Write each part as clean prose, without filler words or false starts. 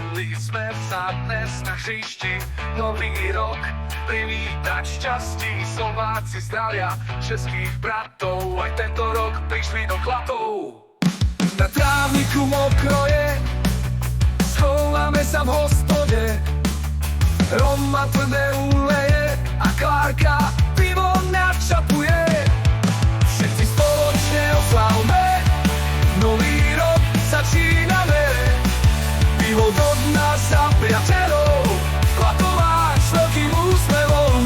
Stretli sme sa dnes na hřišti, nový rok privítať šťastí. Slováci zdravia všetkých bratov, aj tento rok prišli do Klatov. Na trávniku mokro je, schováme sa v hospode. Roma tvrdé uleje a Klárka pivo načapuje. Všetci spoločne oslavme, nový rok začíname. Pivo do dna za priateľov, v Klatovách s veľkým úsmevom.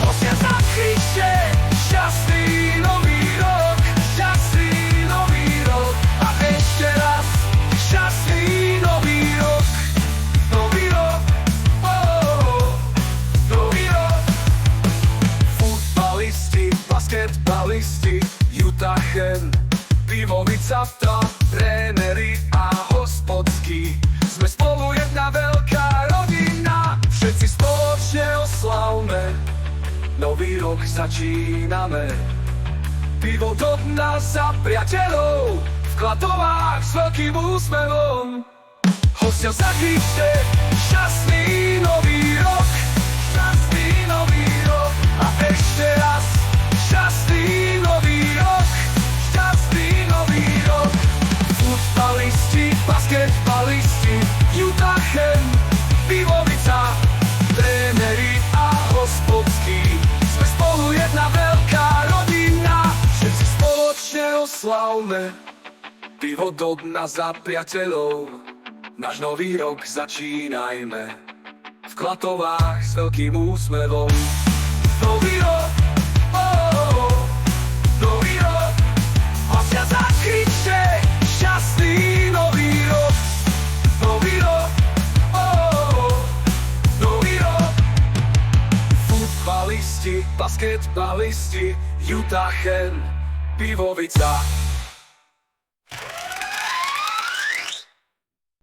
Hostia zakričte, šťastný nový rok, šťastný nový rok. A ešte raz, šťastný nový rok, nový rok, nový rok. Futbalisti, basketbalisti, Jutachen, Pivovica, tréneri a hospodský. Sme spolu jedna veľká rodina, všetci spoločne oslavme, nový rok začíname. Pivo do dna za priateľov, v Klatovách s veľkým úsmevom. Hostia zakričte, šťastný nový rok, šťastný nový rok. A ešte raz, šťastný nový rok, šťastný nový rok. Futbalisti, basketbalisti, Jutachen, Pivovica, tréneri a hospodský. Sme spolu jedna veľká rodina, všetci spoločne oslavme, pivo do dna za priateľov. Náš nový rok začínajme, v Klatovách s veľkým úsmevom. Nový rok, nový rok. Hostia zakričte, šťastný nový rok, nový rok, nový rok. Futbalisti, basketbalisti, Jutachen, Pivovica,